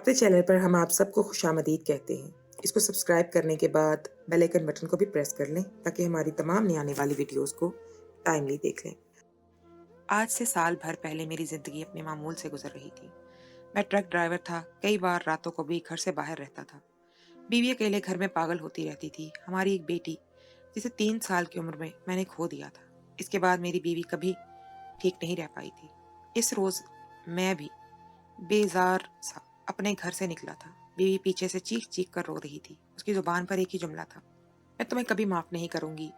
अपने चैनल पर हम आप सबको खुशामदीद कहते हैं। इसको सब्सक्राइब करने के बाद बेल आइकन बटन को भी प्रेस कर लें ताकि हमारी तमाम नई आने वाली वीडियोस को टाइमली देख लें। आज से साल भर पहले मेरी जिंदगी अपने मामूल से गुजर रही थी। मैं ट्रक ड्राइवर था, कई बार रातों को भी घर से बाहर रहता था। बीवी अकेले घर में पागल होती रहती थी। हमारी एक बेटी जिसे 3 साल की उम्र में मैंने खो दिया था। इसके बाद मेरी बीवी कभी ठीक नहीं रह पाई थी। इस रोज मैं भी बेजार सा अपने घर से निकला था। बीवी पीछे से चीख चीख कर रो रही थी। उसकी जुबान पर एक ही जुमला था, मैं तुम्हें कभी माफ नहीं करूंगी।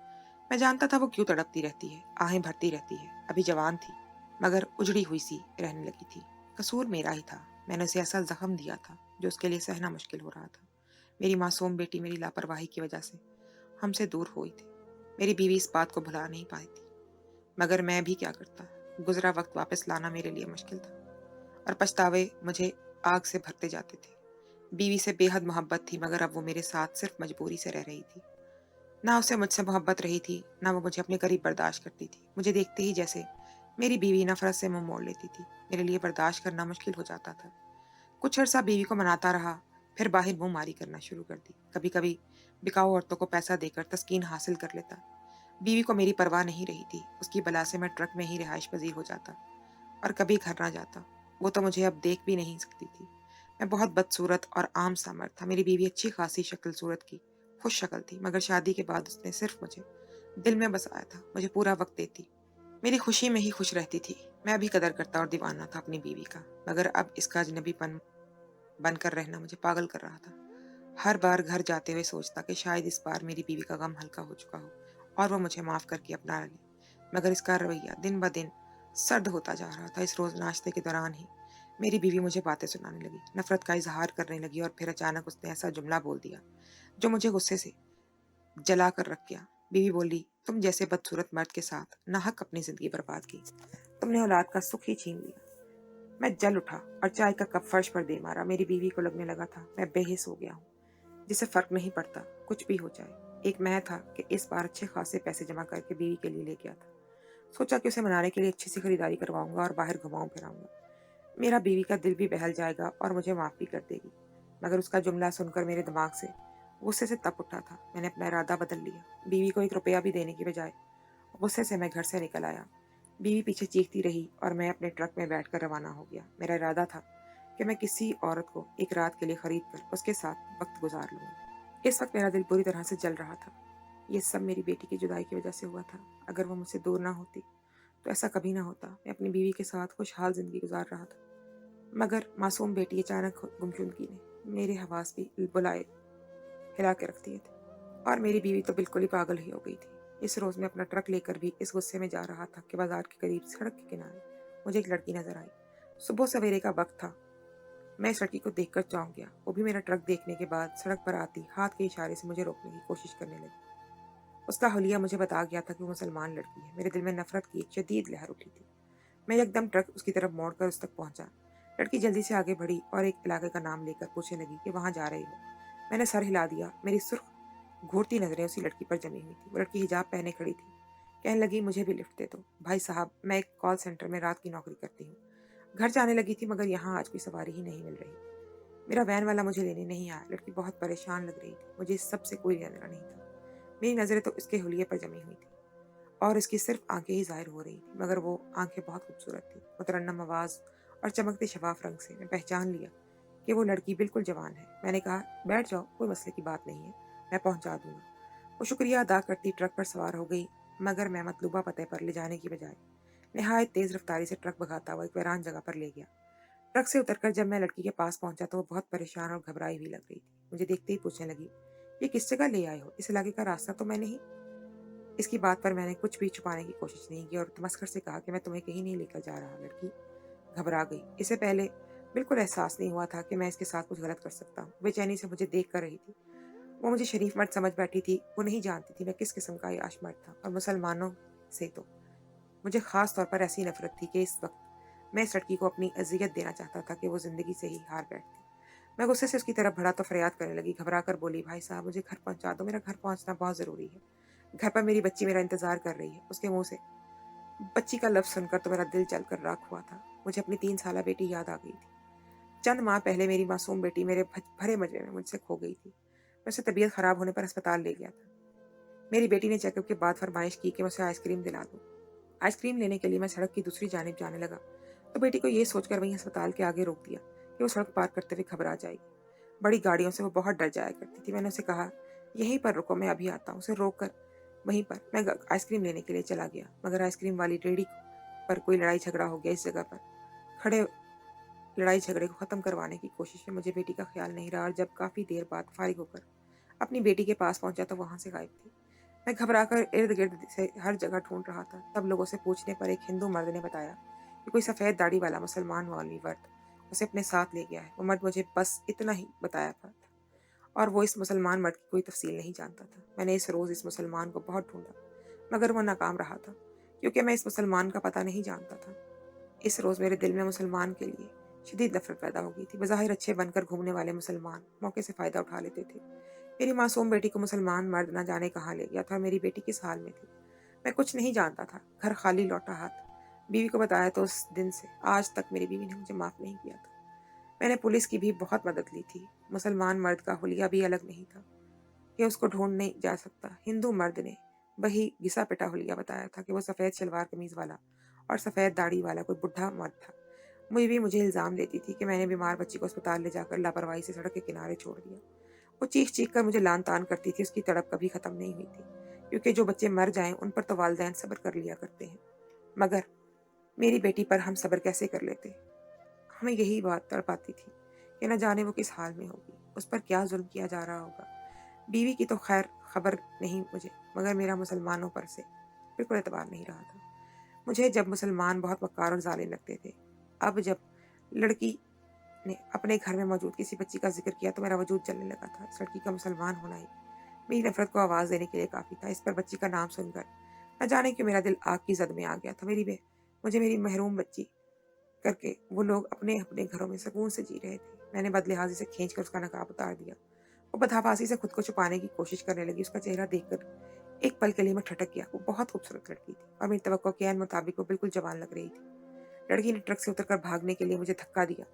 मैं जानता था वो क्यों तड़पती रहती है, आहें भरती रहती है। अभी जवान थी मगर उजड़ी हुई सी रहने लगी थी। कसूर मेरा ही था। मैंने उसे ऐसा जख्म दिया था जो उसके लिए सहना मुश्किल हो रहा था। मेरी मासूम बेटी मेरी लापरवाही की वजह से हमसे दूर हुई थी। मेरी बीवी इस बात को भुला नहीं पाई थी, मगर मैं भी क्या करता। गुजरा वक्त वापस लाना मेरे लिए मुश्किल था और पछतावे मुझे आग से भरते जाते थे। बीवी से बेहद मोहब्बत थी मगर अब वो मेरे साथ सिर्फ मजबूरी से रह रही थी। ना उसे मुझसे मोहब्बत रही थी, ना वो मुझे अपने करीब बर्दाश्त करती थी। मुझे देखते ही जैसे मेरी बीवी नफरत से मुंह मोड़ लेती थी। मेरे लिए बर्दाश्त करना मुश्किल हो जाता था। कुछ अरसा बीवी को मनाता रहा, फिर बाहर मुंह मारी करना शुरू कर दी। कभी कभी बिकाऊ औरतों को पैसा देकर तस्कीन हासिल कर लेता। बीवी को मेरी परवाह नहीं रही थी। उसकी बला से मैं ट्रक में ही रिहाइश पजीर हो जाता और कभी घर ना जाता। वो तो मुझे अब देख भी नहीं सकती थी। मैं बहुत बदसूरत और आम सा मर्द था। मेरी बीवी अच्छी खासी शक्ल सूरत की खुश शक्ल थी, मगर शादी के बाद उसने सिर्फ मुझे दिल में बसाया था। मुझे पूरा वक्त देती, मेरी खुशी में ही खुश रहती थी। मैं भी कदर करता और दीवाना था अपनी बीवी का, मगर अब इसका अजनबीपन बनकर रहना मुझे पागल कर रहा था। हर बार घर जाते हुए सोचता कि शायद इस बार मेरी बीवी का गम हल्का हो चुका हो और वो मुझे माफ करके अपना ले, मगर इसका रवैया दिन ब दिन सर्द होता जा रहा था। इस रोज नाश्ते के दौरान ही मेरी बीवी मुझे बातें सुनाने लगी, नफरत का इजहार करने लगी और फिर अचानक उसने ऐसा जुमला बोल दिया जो मुझे गुस्से से जला कर रख गया। बीवी बोली, तुम जैसे बदसूरत मर्द के साथ नाहक अपनी जिंदगी बर्बाद की। तुमने औलाद का सुख ही छीन लिया। मैं जल उठा और चाय का कप फर्श पर दे मारा। मेरी बीवी को लगने लगा था मैं बेहिस हो गया हूँ, जिसे फर्क नहीं पड़ता कुछ भी हो जाए। एक मैं था कि इस बार अच्छे खासे पैसे जमा करके बीवी के लिए ले गया था। सोचा कि उसे मनाने के लिए अच्छी सी खरीदारी करवाऊंगा और बाहर घुमाऊं फिराऊंगा। मेरा बीवी का दिल भी बहल जाएगा और मुझे माफ भी कर देगी। मगर उसका जुमला सुनकर मेरे दिमाग से गुस्से से तप उठा था। मैंने अपना इरादा बदल लिया। बीवी को 1 रुपया भी देने की बजाय गुस्से से मैं घर से निकल आया। बीवी पीछे चीखती रही और मैं अपने ट्रक में बैठकर रवाना हो गया। मेरा इरादा था कि मैं किसी औरत को एक रात के लिए खरीद कर उसके साथ वक्त गुजार लूंगा। इस वक्त मेरा दिल पूरी तरह से जल रहा था। ये सब मेरी बेटी की जुदाई की वजह से हुआ था। अगर वो मुझसे दूर ना होती तो ऐसा कभी ना होता। मैं अपनी बीवी के साथ खुशहाल जिंदगी गुजार रहा था, मगर मासूम बेटी अचानक गुमशुदगी ने मेरे हवास भी बुलाए हिला के रख दिए थे और मेरी बीवी तो बिल्कुल ही पागल ही हो गई थी। इस रोज मैं अपना ट्रक लेकर भी इस गुस्से में जा रहा था कि बाजार के करीब सड़क के किनारे मुझे एक लड़की नजर आई। सुबह सवेरे का वक्त था। मैं इस लड़की को देखकर चौंक गया। वो भी मेरा ट्रक देखने के बाद सड़क पर आती हाथ के इशारे से मुझे रोकने की कोशिश करने लगी। उसका हुलिया मुझे बता गया था कि वो मुसलमान लड़की है। मेरे दिल में नफरत की एक शदीद लहर उठी थी। मैं एकदम ट्रक उसकी तरफ मोड़कर उस तक पहुंचा। लड़की जल्दी से आगे बढ़ी और एक इलाके का नाम लेकर पूछने लगी कि वहां जा रही हो। मैंने सर हिला दिया। मेरी सुर्ख घूरती नजरें उसी लड़की पर जमी हुई थी। वो लड़की हिजाब पहने खड़ी थी। कहने लगी, मुझे भी लिफ्ट दे दो। भाई साहब, मैं एक कॉल सेंटर में रात की नौकरी करती हूँ। घर जाने लगी थी मगर यहाँ आज कोई सवारी ही नहीं मिल रही। मेरा वैन वाला मुझे लेने नहीं आया। लड़की बहुत परेशान लग रही थी। मुझे इस सब से कोई लेना देना नहीं था। मेरी नजरें तो इसके हुलिये पर जमी हुई थी और इसकी सिर्फ आंखें ही जाहिर हो रही थी, मगर वो आंखें बहुत खूबसूरत थी। मुतरन्नम आवाज और चमकते शफाफ रंग से मैं पहचान लिया कि वो लड़की बिल्कुल जवान है। मैंने कहा, बैठ जाओ, कोई मसले की बात नहीं है, मैं पहुंचा दूंगा। वो शुक्रिया अदा करती ट्रक पर सवार हो गई, मगर मैं मतलूबा पते पर ले जाने की बजाय निहायत तेज रफ्तारी से ट्रक भगाता हुआ एक वीरान जगह पर ले गया। ट्रक से उतरकर जब मैं लड़की के पास पहुंचा तो वो बहुत परेशान और घबराई हुई लग रही थी। मुझे देखते ही पूछने लगी, ये किस जगह ले आए हो? इस इलाके का रास्ता तो मैं नहीं। इसकी बात पर मैंने कुछ भी छुपाने की कोशिश नहीं की और तमस्कर से कहा कि मैं तुम्हें कहीं नहीं लेकर जा रहा। लड़की घबरा गई। इससे पहले बिल्कुल एहसास नहीं हुआ था कि मैं इसके साथ कुछ गलत कर सकता हूँ। बेचैनी से मुझे देख कर रही थी। वो मुझे शरीफ मर्द समझ बैठी थी। वो नहीं जानती थी मैं किस किस्म का आयाश मर्द था, और मुसलमानों से तो मुझे खास तौर पर ऐसी नफरत थी कि इस वक्त मैं इस लड़की को अपनी अजियत देना चाहता था कि वो जिंदगी से ही हार बैठती। मैं गुस्से से उसकी तरफ बढ़ा तो फरियाद करने लगी। घबरा कर बोली, भाई साहब, मुझे घर पहुंचा दो, मेरा घर पहुंचना बहुत जरूरी है। घर पर मेरी बच्ची मेरा इंतजार कर रही है। उसके मुंह से बच्ची का लफ्ज सुनकर तो मेरा दिल जल कर राख हुआ था। मुझे अपनी 3 साला बेटी याद आ गई थी। चंद माह पहले मेरी मासूम बेटी मेरे भरे मजमे में मुझसे खो गई थी। मैं उसे तबीयत खराब होने पर अस्पताल ले गया था। मेरी बेटी ने चेकअप के बाद फरमाइश की कि मैं उसे आइसक्रीम दिला दूं। आइसक्रीम लेने के लिए मैं सड़क की दूसरी जानिब जाने लगा तो बेटी को ये सोचकर वहीं अस्पताल के आगे रोक दिया कि वो सड़क पार करते हुए घबरा जाएगी। बड़ी गाड़ियों से वो बहुत डर जाया करती थी। मैंने उसे कहा, यहीं पर रुको, मैं अभी आता हूँ। उसे रोक कर वहीं पर मैं आइसक्रीम लेने के लिए चला गया, मगर आइसक्रीम वाली रेडी पर कोई लड़ाई झगड़ा हो गया। इस जगह पर खड़े लड़ाई झगड़े को खत्म करवाने की कोशिश में मुझे बेटी का ख्याल नहीं रहा, और जब काफी देर बाद फारिग होकर अपनी बेटी के पास पहुंचा तो वहां से गायब थी। मैं घबराकर इर्द गिर्द से हर जगह ढूंढ रहा था। तब लोगों से पूछने पर एक हिंदू मर्द ने बताया कि कोई सफेद दाढ़ी वाला मुसलमान मौलवी वर्द उसे अपने साथ ले गया है। वो मर्द मुझे बस इतना ही बताया था, और वो इस मुसलमान मर्द की कोई तफसील नहीं जानता था। मैंने इस रोज़ इस मुसलमान को बहुत ढूंढा, मगर वो नाकाम रहा था, क्योंकि मैं इस मुसलमान का पता नहीं जानता था। इस रोज़ मेरे दिल में मुसलमान के लिए शदीद नफरत पैदा हो गई थी। बज़ाहिर अच्छे बनकर घूमने वाले मुसलमान मौके से फ़ायदा उठा लेते थे। मेरी मासूम बेटी को मुसलमान मर्द न जाने कहाँ ले गया था, और मेरी बेटी किस हाल में थी मैं कुछ नहीं जानता था। घर खाली लौटा हाथ बीवी को बताया तो उस दिन से आज तक मेरी बीवी ने मुझे माफ़ नहीं किया था। मैंने पुलिस की भी बहुत मदद ली थी। मुसलमान मर्द का हुलिया भी अलग नहीं था कि उसको ढूंढ नहीं जा सकता। हिंदू मर्द ने वही घिसा पिटा हुलिया बताया था कि वो सफ़ेद शलवार कमीज़ वाला और सफ़ेद दाढ़ी वाला कोई बुढ़ा मर्द था। मुझे इल्ज़ाम देती थी कि मैंने बीमार बच्ची को अस्पताल ले जाकर लापरवाही से सड़क के किनारे छोड़ दिया। वो चीख चीख कर मुझे लान तान करती थी। उसकी तड़प कभी ख़त्म नहीं हुई थी, क्योंकि जो बच्चे मर जाएं उन पर तो वालिदैन सब्र कर लिया करते हैं, मगर मेरी बेटी पर हम सब्र कैसे कर लेते। हमें यही बात तड़पाती थी कि न जाने वो किस हाल में होगी, उस पर क्या जुल्म किया जा रहा होगा। बीवी की तो खैर खबर नहीं मुझे, मगर मेरा मुसलमानों पर से बिल्कुल एतबार नहीं रहा था। मुझे जब मुसलमान बहुत वक़ार और ज़ालिम लगते थे। अब जब लड़की ने अपने घर में मौजूद किसी बच्ची का जिक्र किया तो मेरा वजूद जलने लगा था। इस लड़की का मुसलमान होना ही मेरी नफरत को आवाज़ देने के लिए काफ़ी था। इस पर बच्ची का नाम सुनकर न जाने क्यों मेरा दिल आग की जद में आ गया था। मुझे मेरी महरूम बच्ची करके वो लोग अपने अपने घरों में सुकून से जी रहे थे। मैंने बदलिहाजी से खींच कर उसका नकाब उतार दिया। वो बदहवासी से खुद को छुपाने की कोशिश करने लगी। उसका चेहरा देखकर एक पल के लिए मैं ठटक गया। वो बहुत खूबसूरत लड़की थी, और मेरी तवक्को के ऐन मुताबिक वो बिल्कुल जवान लग रही थी। लड़की ने ट्रक से उतरकर भागने के लिए मुझे धक्का दिया।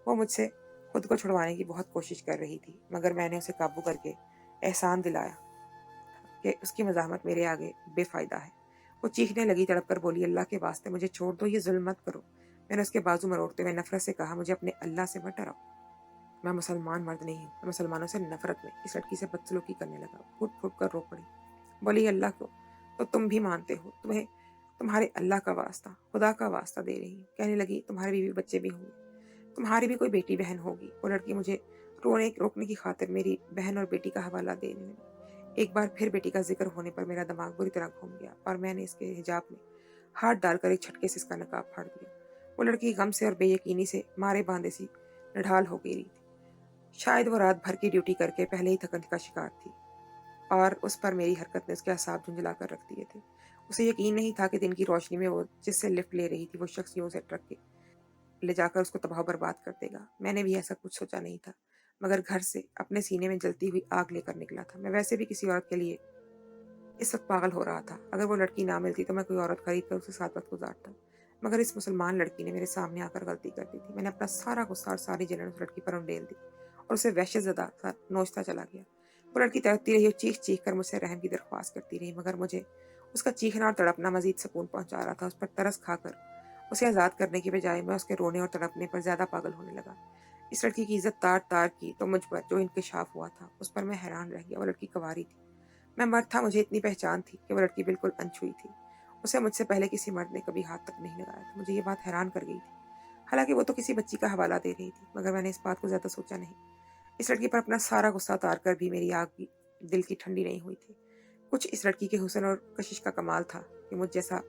वो मुझसे खुद को छुड़वाने की बहुत कोशिश कर रही थी, मगर मैंने उसे काबू करके एहसान दिलाया कि उसकी मज़ाहमत मेरे आगे बेफ़ायदा है। वो चीखने लगी, तड़प कर बोली, अल्लाह के वास्ते मुझे छोड़ दो, ये जुल्म मत करो। मैंने उसके बाजू मरोड़ते हुए नफरत से कहा, मुझे अपने अल्लाह से मत डराओ। मैं मुसलमान मर्द नहीं हूँ। मैं मुसलमानों से नफरत में इस लड़की से बदसलूकी करने लगा। फूट फूट कर रो पड़ी। बोली, अल्लाह को तो तुम भी मानते हो, तुम्हें तुम्हारे अल्लाह का वास्ता, खुदा का वास्ता दे रही हूँ। कहने लगी, तुम्हारे बीवी बच्चे भी होंगे, तुम्हारी भी कोई बेटी बहन होगी। वो लड़की मुझे रोकने की खातिर मेरी बहन और बेटी का हवाला देने लगी। एक बार फिर बेटी का जिक्र होने पर मेरा दिमाग बुरी तरह घूम गया, और मैंने इसके हिजाब में हाथ डालकर एक झटके से इसका नकाब फाड़ दिया। वो लड़की गम से और बेयकीनी से मारे बांधे सी निढाल हो गई थी। शायद वो रात भर की ड्यूटी करके पहले ही थकन का शिकार थी, और उस पर मेरी हरकत ने उसके असाब झुंझला कर रख दिए थे। उसे यकीन नहीं था कि दिन की रोशनी में वो जिससे लिफ्ट ले रही थी वो शख्स यूं से ट्रक के ले जाकर उसको तबाह बर्बाद कर देगा। मैंने भी ऐसा कुछ सोचा नहीं था, मगर घर से अपने सीने में जलती हुई आग लेकर निकला था। मैं वैसे भी किसी औरत के लिए इस वक्त पागल हो रहा था। अगर वो लड़की ना मिलती तो मैं कोई औरत खरीद कर उसके साथ वक्त गुजारता, मगर इस मुसलमान लड़की ने मेरे सामने आकर गलती कर दी थी। मैंने अपना सारा गुस्सा और सारी जलन उस लड़की पर उंडेल दी और उसे वहशतज़दा सा नोचता चला गया। वो लड़की तड़पती रही और चीख चीख कर मुझसे रहम की दरख्वास्त करती रही, मगर मुझे उसका चीखना और तड़पना मजीद सुकून पहुंचा रहा था। उस पर तरस खाकर उसे आज़ाद करने की बजाय मैं उसके रोने और तड़पने पर ज़्यादा पागल होने लगा। इस लड़की की इज्जत तार तार की तो मुझ पर जो इंकशाफ हुआ था उस पर मैं हैरान रह गया। वो लड़की कुंवारी थी, मैं मर्द था। मुझे इतनी पहचान थी कि वो लड़की बिल्कुल अनछुई थी। उसे मुझसे पहले किसी मर्द ने कभी हाथ तक नहीं लगाया था। मुझे ये बात हैरान कर गई थी। हालांकि वो तो किसी बच्ची का हवाला दे रही थी, मगर मैंने इस बात को ज़्यादा सोचा नहीं। इस लड़की पर अपना सारा गुस्सा उतार कर भी मेरी आग भी दिल की ठंडी नहीं हुई थी। कुछ इस लड़की के हुस्न और कशिश का कमाल था कि मुझ जैसा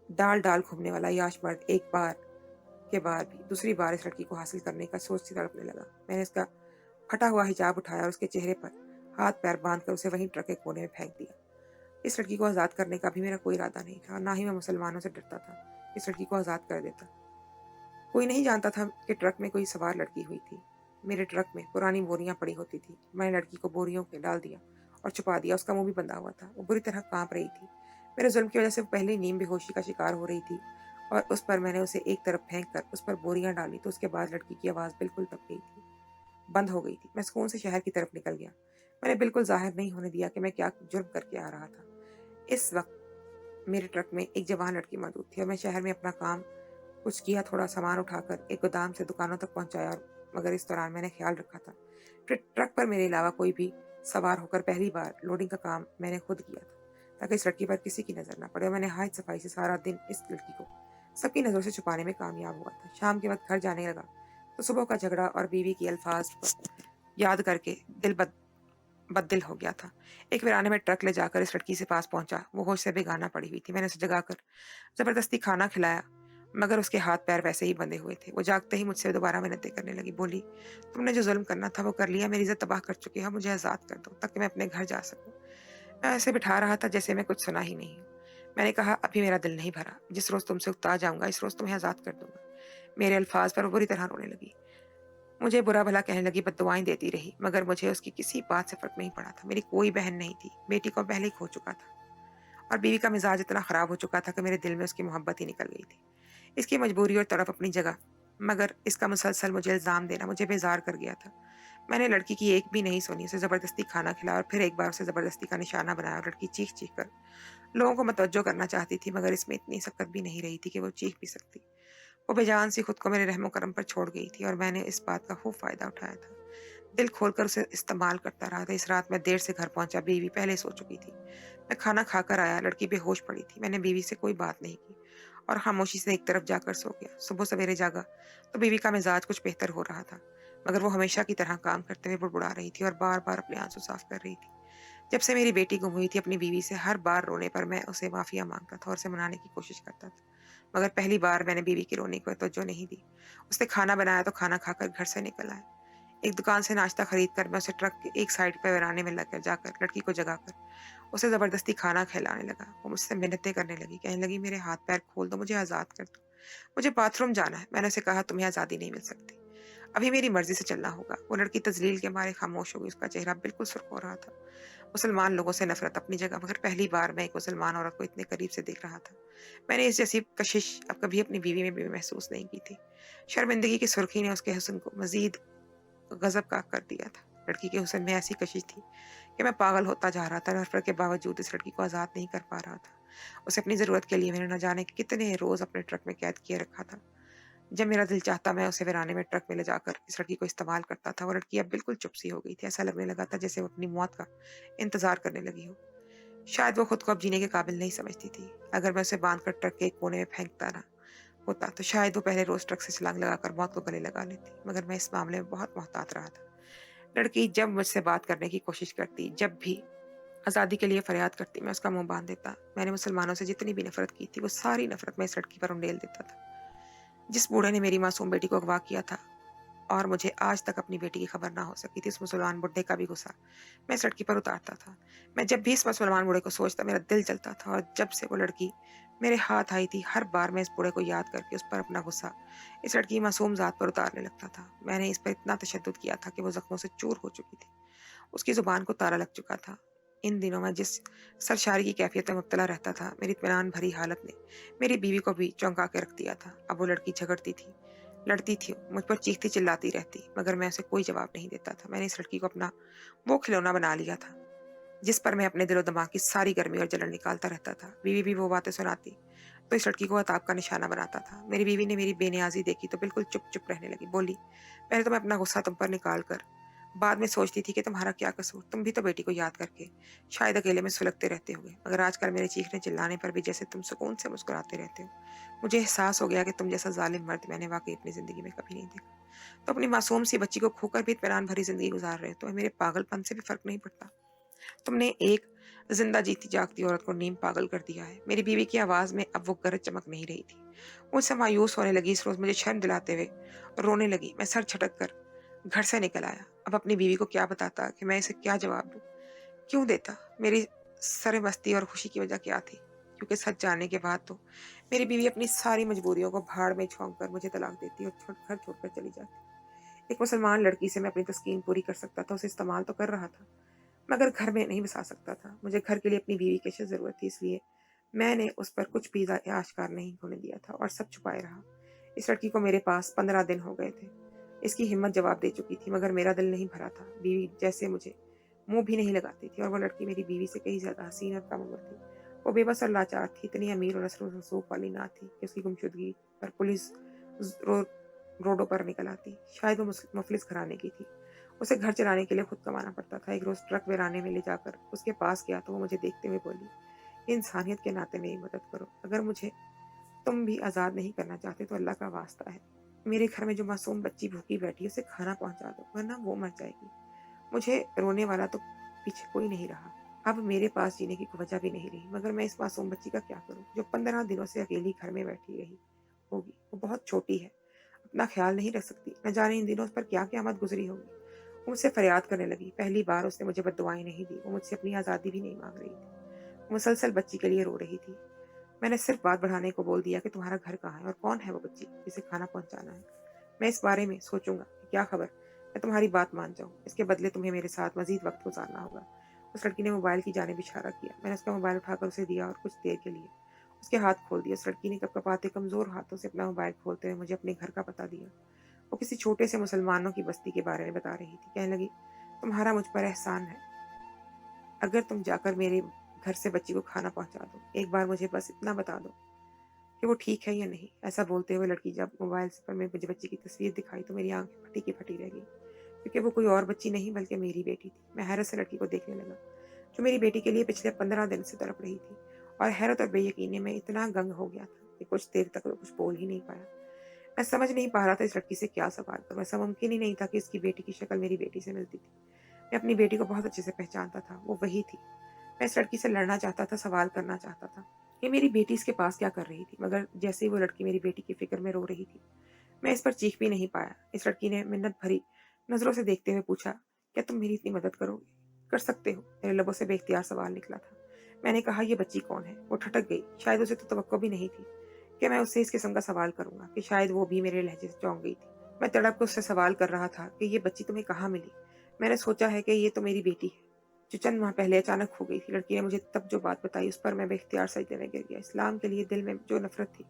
डाल डाल घूमने वाला याश मर्द एक बार के बाद भी दूसरी बार इस लड़की को हासिल करने का सोच से तड़पने लगा। मैंने इसका फटा हुआ हिजाब उठाया और उसके चेहरे पर हाथ पैर बांध कर उसे वहीं ट्रक के कोने में फेंक दिया। इस लड़की को आज़ाद करने का भी मेरा कोई इरादा नहीं था, और ना ही मैं मुसलमानों से डरता था। इस लड़की को आज़ाद कर देता। कोई नहीं जानता था कि ट्रक में कोई सवार लड़की हुई थी। मेरे ट्रक में पुरानी बोरियां पड़ी होती थी। मैंने लड़की को बोरियों के डाल दिया और छुपा दिया। उसका मुंह भी बंधा हुआ था। वो बुरी तरह कांप रही थी। मेरे जुल्म की वजह से वो पहले ही नीम बेहोशी का शिकार हो रही थी, और उस पर मैंने उसे एक तरफ फेंक कर उस पर बोरियां डाली तो उसके बाद लड़की की आवाज़ बिल्कुल दब गई थी, बंद हो गई थी। मैं सुकून से शहर की तरफ निकल गया। मैंने बिल्कुल ज़ाहिर नहीं होने दिया कि मैं क्या जुर्म करके आ रहा था। इस वक्त मेरे ट्रक में एक जवान लड़की मौजूद थी और मैं शहर में अपना काम कुछ किया, थोड़ा सामान उठाकर एक गोदाम से दुकानों तक पहुंचाया, और मगर इस दौरान मैंने ख्याल रखा था ट्रक पर मेरे अलावा कोई भी सवार होकर पहली बार लोडिंग का काम मैंने खुद किया था, ताकि इस लड़की पर किसी की नज़र ना पड़े। और मैंने हाथ सफाई से सारा दिन इस लड़की को सबकी नज़रों से छुपाने में कामयाब हुआ था। शाम के वक्त घर जाने लगा तो सुबह का झगड़ा और बीवी की अल्फाज को याद करके दिल बददिल हो गया था। एक वीराने में ट्रक ले जाकर इस लड़की से पास पहुंचा। वो होश से बेगाना पड़ी हुई थी। मैंने उसे जगाकर जबरदस्ती खाना खिलाया, मगर उसके हाथ पैर वैसे ही बंधे हुए थे। वो जागते ही मुझसे दोबारा मिन्नतें करने लगी। बोली, तुमने जो जुल्म करना था वो कर लिया, मेरी इज्जत तबाह कर चुकी है, मुझे आज़ाद कर दो ताकि मैं अपने घर जा सकूं। मैं ऐसे बिठा रहा था जैसे मैं कुछ सुना ही नहीं। मैंने कहा, अभी मेरा दिल नहीं भरा, जिस रोज तुमसे उकता जाऊंगा इस रोज तुम्हें आज़ाद कर दूंगा। मेरे अल्फाज पर वो बुरी तरह रोने लगी, मुझे बुरा भला कहने लगी, बद्दुआएं देती रही, मगर मुझे उसकी किसी बात से फर्क नहीं पड़ा था। मेरी कोई बहन नहीं थी, बेटी को पहले ही खो चुका था और बीवी का मिजाज इतना खराब हो चुका था कि मेरे दिल में उसकी मोहब्बत ही निकल गई थी। इसकी मजबूरी और तड़प अपनी जगह, मगर इसका मुसलसल मुझे इल्ज़ाम देना मुझे बेजार कर गया था। मैंने लड़की की एक भी नहीं सुनी, उसे ज़बरदस्ती खाना खिलाया और फिर एक बार उसे ज़बरदस्ती का निशाना बनाया और लड़की चीख-चीख कर लोगों को मतवज्जो करना चाहती थी, मगर इसमें इतनी सख्त भी नहीं रही थी कि वो चीख भी सकती। वो बेजान सी खुद को मेरे रहमो करम पर छोड़ गई थी और मैंने इस बात का खूब फ़ायदा उठाया था। दिल खोलकर उसे इस्तेमाल करता रहा था। इस रात मैं देर से घर पहुंचा, बीवी पहले सो चुकी थी। मैं खाना खाकर आया, लड़की बेहोश पड़ी थी। मैंने बीवी से कोई बात नहीं की और खामोशी से एक तरफ जाकर सो गया। सुबह सवेरे जागा तो बीवी का मिजाज कुछ बेहतर हो रहा था, मगर वो हमेशा की तरह काम करते हुए बुड़बुड़ा रही थी और बार बार अपने आंसू साफ कर रही थी। जब से मेरी बेटी गुम हुई थी अपनी बीवी से, हर बार रोने पर मैं उसे माफिया मांगता था और उसे मनाने की कोशिश करता था, मगर पहली बार मैंने बीवी की रोने को तवज्जो नहीं दी। उसने खाना बनाया तो खाना खाकर घर से निकल आया। एक दुकान से नाश्ता खरीद कर मैं उसे ट्रक के एक साइड पर वीराने में लेकर जाकर लड़की को जगाकर उसे जबरदस्ती खाना खिलाने लगा। वो मुझसे मिन्नतें करने लगी, कहने लगी, मेरे हाथ पैर खोल दो, मुझे आजाद कर दो, मुझे बाथरूम जाना है। मैंने उसे कहा, तुम्हें आजादी नहीं मिल सकती, अभी मेरी मर्जी से चलना होगा। वो लड़की तजलील के मारे खामोश हो गई, उसका चेहरा बिल्कुल सुर्ख हो रहा था। मुसलमान लोगों से नफरत अपनी जगह, मगर पहली बार मैं एक मुसलमान औरत को इतने करीब से देख रहा था। मैंने इस जैसी कशिश अब कभी अपनी बीवी में भी महसूस नहीं की थी। शर्मिंदगी की सुर्खी ने उसके हुस्न को मजीद गजब का कर दिया था। लड़की के हुस्न में ऐसी कशिश थी कि मैं पागल होता जा रहा था। नफरत के बावजूद इस लड़की को आजाद नहीं कर पा रहा था। उसे अपनी जरूरत के लिए मैंने न जाने कितने रोज अपने ट्रक में कैद किए रखा था। जब मेरा दिल चाहता मैं उसे वीराने में ट्रक में ले जाकर इस लड़की को इस्तेमाल करता था। वो लड़की अब बिल्कुल चुप सी हो गई थी। ऐसा लगने लगा था जैसे वो अपनी मौत का इंतजार करने लगी हो। शायद वो खुद को अब जीने के काबिल नहीं समझती थी। अगर मैं उसे बांधकर ट्रक के एक कोने में फेंकता ना होता तो शायद वो पहले रोज ट्रक से छलांग लगाकर मौत को गले लगा लेती, मगर मैं इस मामले में बहुत मोहतात रहा था। लड़की जब मुझसे बात करने की कोशिश करती, जब भी आज़ादी के लिए फरियाद करती, मैं उसका मुंह बांध देता। मैंने मुसलमानों से जितनी भी नफरत की थी वो सारी नफरत मैं इस लड़की पर उंडेल देता था। जिस बूढ़े ने मेरी मासूम बेटी को अगवा किया था और मुझे आज तक अपनी बेटी की खबर ना हो सकी थी, इस मुसलमान बुड्ढे का भी गुस्सा मैं इस लड़की पर उतारता था। मैं जब भी इस मुसलमान बूढ़े को सोचता मेरा दिल जलता था, और जब से वो लड़की मेरे हाथ आई थी हर बार मैं इस बूढ़े को याद करके उस पर अपना गुस्सा इस लड़की की मासूम जात पर उतारने लगता था। मैंने इस पर इतना तशद्दुद किया था कि वो जख्मों से चूर हो चुकी थी, उसकी जुबान को ताला लग चुका था। इन दिनों में जिस सरशारी की कैफियत में मुब्तला रहता था, मेरी इत्मीनान भरी हालत ने मेरी बीवी को भी चौंका के रख दिया था। अब वो लड़की झगड़ती थी, लड़ती थी, मुझ पर चीखती चिल्लाती रहती, मगर मैं उसे कोई जवाब नहीं देता था। मैंने इस लड़की को अपना वो खिलौना बना लिया था जिस पर मैं अपने दिलो दिमाग की सारी गर्मी और जलन निकालता रहता था। बीवी भी वो बातें सुनाती तो इस लड़की को अताब का निशाना बनाता था। मेरी बीवी ने मेरी बेनियाजी देखी तो बिल्कुल चुप चुप रहने लगी। बोली, पहले तो मैं अपना गुस्सा तुम पर निकाल कर बाद में सोचती थी कि तुम्हारा क्या कसूर, तुम भी तो बेटी को याद करके शायद अकेले में सुलगते रहते होगे, मगर आजकल मेरे चीखने चिल्लाने पर भी जैसे तुम सुकून से मुस्कुराते रहते हो। मुझे एहसास हो गया कि तुम जैसा जालिम मर्द मैंने वाकई अपनी जिंदगी में कभी नहीं देखा। तो अपनी मासूम सी बच्ची को खोकर भी इत्मीनान भरी जिंदगी गुजार रहे हो, तो मेरे पागलपन से भी फर्क नहीं पड़ता। तुमने एक जिंदा जीती जागती औरत को नीम पागल कर दिया है। मेरी बीवी की आवाज में अब वो गरज चमक नहीं रही थी। मुझसे मायूस होने लगी। इस रोज मुझे शर्म दिलाते हुए रोने लगी। मैं सर झटक कर घर से निकल आया। अब अपनी बीवी को क्या बताता कि मैं इसे क्या जवाब दूं, क्यों देता? मेरी सरे मस्ती और खुशी की वजह क्या थी? क्योंकि सच जानने के बाद तो मेरी बीवी अपनी सारी मजबूरियों को भाड़ में झोंक कर मुझे तलाक देती और घर छोड़कर चली जाती। एक मुसलमान लड़की से मैं अपनी तस्कीन पूरी कर सकता था, उसे इस्तेमाल तो कर रहा था, मगर घर में नहीं बसा सकता था। मुझे घर के लिए अपनी बीवी की जरूरत थी, इसलिए میں نے उस पर कुछ भी आश्कार नहीं होने दिया था और सब छुपाए रहा। इस लड़की को मेरे पास 15 दिन हो गए थे। इसकी हिम्मत जवाब दे चुकी थी, मगर मेरा दिल नहीं भरा था। बीवी जैसे मुझे मुंह भी नहीं लगाती थी, और वो लड़की मेरी बीवी से कहीं ज्यादा हसीन और कम उम्र थी। वो बेबस और लाचार थी, इतनी अमीर और असर रसूख वाली ना थी कि उसकी गुमशुदगी पर पुलिस रो, रोडों पर निकल आती। शायद वो मुफलिस घराने की थी। उसे घर चलाने के लिए खुद कमाना पड़ता था। एक रोज ट्रक वेराने में ले जाकर उसके पास गया तो वो मुझे देखते हुए बोली, इंसानियत के नाते मेरी मदद करो। अगर मुझे तुम भी आज़ाद नहीं करना चाहते तो अल्लाह का वास्ता है, मेरे घर में जो मासूम बच्ची भूखी बैठी है उसे खाना पहुंचा दो, वरना वो मर जाएगी। मुझे रोने वाला तो पीछे कोई नहीं रहा। अब मेरे पास जीने की कोई वजह भी नहीं रही, मगर मैं इस मासूम बच्ची का क्या करूं जो 15 दिनों से अकेली घर में बैठी रही होगी। वो बहुत छोटी है, अपना ख्याल नहीं रख सकती। न जाने इन दिनों उस पर क्या क़यामत गुजरी होगी। वो मुझसे फरियाद करने लगी। पहली बार उसने मुझे बद्दुआएं नहीं दी। वो मुझसे अपनी आज़ादी भी नहीं मांग रही थी। वो मुसलसल बच्ची के लिए रो रही थी। मैंने सिर्फ बात बढ़ाने को बोल दिया कि तुम्हारा घर कहाँ है और कौन है वो बच्ची जिसे खाना पहुंचाना है। मैं इस बारे में सोचूंगा कि क्या खबर मैं तुम्हारी बात मान जाऊं। इसके बदले तुम्हें मेरे साथ मजीद वक्त गुजारना होगा। उस लड़की ने मोबाइल की जानिब इशारा किया। मैंने उसका मोबाइल उठाकर उसे दिया और कुछ देर के लिए उसके हाथ खोल दिए। उस लड़की ने कपकपाते कमजोर हाथों से अपना मोबाइल खोलते हुए मुझे अपने घर का पता दिया। वो किसी छोटे से मुसलमानों की बस्ती के बारे में बता रही थी। कहने लगी, तुम्हारा मुझ पर एहसान है, अगर तुम जाकर मेरे घर से बच्ची को खाना पहुंचा दो। एक बार मुझे बस इतना बता दो कि वो ठीक है या नहीं। ऐसा बोलते हुए लड़की जब मोबाइल से पर मैं मुझे बच्ची की तस्वीर दिखाई तो मेरी आंखें फटी की फटी रह गई, क्योंकि वो कोई और बच्ची नहीं बल्कि मेरी बेटी थी। मैं हैरत से लड़की को देखने लगा, जो मेरी बेटी के लिए पिछले 15 दिन से तड़प रही थी, और हैरत और बेयकीनी में इतना गंग हो गया था कि कुछ देर तक वो कुछ बोल ही नहीं पाया। मैं समझ नहीं पा रहा था इस लड़की से क्या सवाल करूं। ऐसा मुमकिन ही नहीं था कि इसकी बेटी की शक्ल मेरी बेटी से मिलती थी। मैं अपनी बेटी को बहुत अच्छे से पहचानता था, वो वही थी। मैं इस लड़की से लड़ना चाहता था, सवाल करना चाहता था कि मेरी बेटी इसके पास क्या कर रही थी, मगर जैसे ही वो लड़की मेरी बेटी की फिक्र में रो रही थी, मैं इस पर चीख भी नहीं पाया। इस लड़की ने मिन्नत भरी नजरों से देखते हुए पूछा, क्या तुम मेरी इतनी मदद करोगे? कर सकते हो, मेरे लबों से बेख्तियार सवाल निकला था। मैंने कहा, ये बच्ची कौन है? वो ठटक गई। शायद उसे तो तवक्को भी नहीं थी कि मैं उससे इस किस्म का सवाल करूंगा, कि शायद वो भी मेरे लहजे से चौंक गई थी। मैं तड़प कर उससे सवाल कर रहा था कि ये बच्ची तुम्हें कहाँ मिली? मैंने सोचा है कि ये तो मेरी बेटी है, जो चंद माह पहले अचानक हो गई थी। लड़की ने मुझे तब जो बात बताई, उस पर मैं बेख्तियार सजदे में गिर गया। इस्लाम के लिए दिल में जो नफरत थी,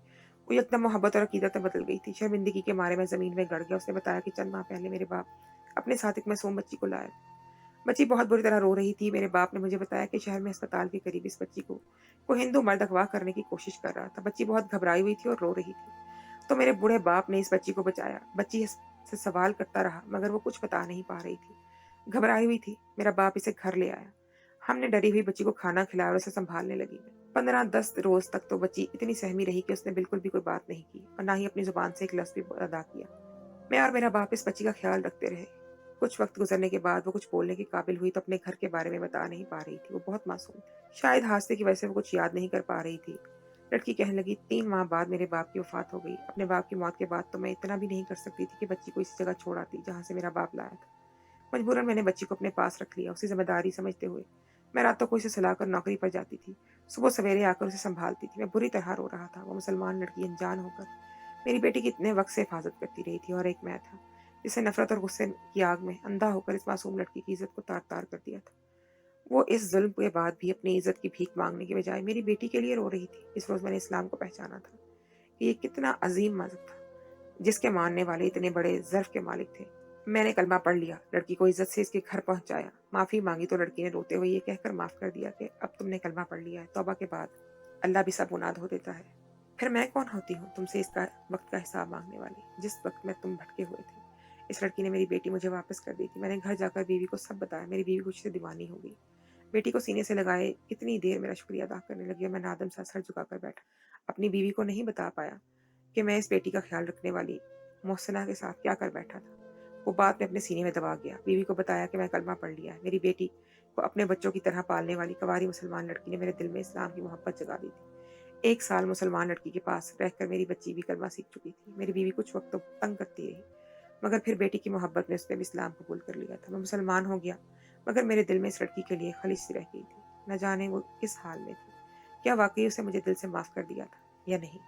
वो एकदम मोहब्बत और अकीदत में बदल गई थी। शर्मिंदगी के मारे मैं जमीन में गड़ गया। उसने बताया कि चंद माह पहले मेरे बाप अपने साथ एक मासूम बच्ची को लाया। बच्ची बहुत बुरी तरह रो रही थी। मेरे बाप ने मुझे बताया कि शहर में अस्पताल के करीब इस बच्ची को हिंदू मर्द अगवा करने की कोशिश कर रहा था। बच्ची बहुत घबराई हुई थी और रो रही थी, तो मेरे बूढ़े बाप ने इस बच्ची को बचाया। बच्ची से सवाल करता रहा, मगर वो कुछ बता नहीं पा रही थी, घबराई हुई थी। मेरा बाप इसे घर ले आया। हमने डरी हुई बच्ची को खाना खिलाया और उसे संभालने लगी। 15-10 रोज तक तो बच्ची इतनी सहमी रही कि उसने बिल्कुल भी कोई बात नहीं की, और ना ही अपनी जुबान से एक लफ्ज भी अदा किया। मैं और मेरा बाप इस बच्ची का ख्याल रखते रहे। कुछ वक्त गुजरने के बाद वो कुछ बोलने के काबिल हुई तो अपने घर के बारे में बता नहीं पा रही थी। वो बहुत मासूम थी। शायद हादसे की वजह से वो कुछ याद नहीं कर पा रही थी। लड़की कहने लगी, 3 माह बाद मेरे बाप की वफात हो गई। अपने बाप की मौत के बाद तो मैं इतना भी नहीं कर सकती थी कि बच्ची को इस जगह छोड़ आती जहाँ से मेरा बाप लाया था। मजबूरन मैंने बच्ची को अपने पास रख लिया, उसे जिम्मेदारी समझते हुए। मैं रातों को इसे सुलाकर नौकरी पर जाती थी, सुबह सवेरे आकर उसे संभालती थी। मैं बुरी तरह रो रहा था। वो मुसलमान लड़की अनजान होकर मेरी बेटी की इतने वक्त से हिफाजत करती रही थी, और एक मैं था जिसे नफरत और गुस्से की आग में अंधा होकर इस मासूम लड़की की इज्जत को तार तार कर दिया था। वो इस जुल्म के बाद भी अपनी इज्जत की भीख मांगने के बजाय मेरी बेटी के लिए रो रही थी। इस रोज मैंने इस्लाम को पहचाना था कि ये कितना अजीम मजहब था, जिसके मानने वाले इतने बड़े ज़र्फ के मालिक थे। मैंने कलमा पढ़ लिया, लड़की को इज्जत से इसके घर पहुंचाया, माफ़ी मांगी तो लड़की ने रोते हुए ये कहकर माफ़ कर दिया कि अब तुमने कलमा पढ़ लिया है, तौबा के बाद अल्लाह भी सब गुनाह धो देता है। फिर मैं कौन होती हूँ तुमसे इसका वक्त का हिसाब मांगने वाली, जिस वक्त में तुम भटके हुए थे। इस लड़की ने मेरी बेटी मुझे वापस कर दी थी। मैंने घर जाकर बीवी को सब बताया। मेरी बीवी कुछ से दीवानी हो गई। बेटी को सीने से लगाए कितनी देर मेरा शुक्रिया अदा करने लगी, और मैं नादम सा सर झुकाकर बैठा। अपनी बीवी को नहीं बता पाया कि मैं इस बेटी का ख्याल रखने वाली मोहसिना के साथ क्या कर बैठा था। वो बात में अपने सीने में दबा गया। बीवी को बताया कि मैं कलमा पढ़ लिया है। मेरी बेटी को अपने बच्चों की तरह पालने वाली कवारी मुसलमान लड़की ने मेरे दिल में इस्लाम की मोहब्बत जगा दी थी। 1 साल मुसलमान लड़की के पास रहकर मेरी बच्ची भी कलमा सीख चुकी थी। मेरी बीवी कुछ वक्त तो तंग करती रही, मगर फिर बेटी की मोहब्बत में उसने भी इस्लाम कबूल कर लिया था। मैं मुसलमान हो गया, मगर मेरे दिल में इस लड़की के लिए खलिश सी रह गई थी। न जाने वो किस हाल में थी, क्या वाकई उसे मुझे दिल से माफ कर दिया था या नहीं।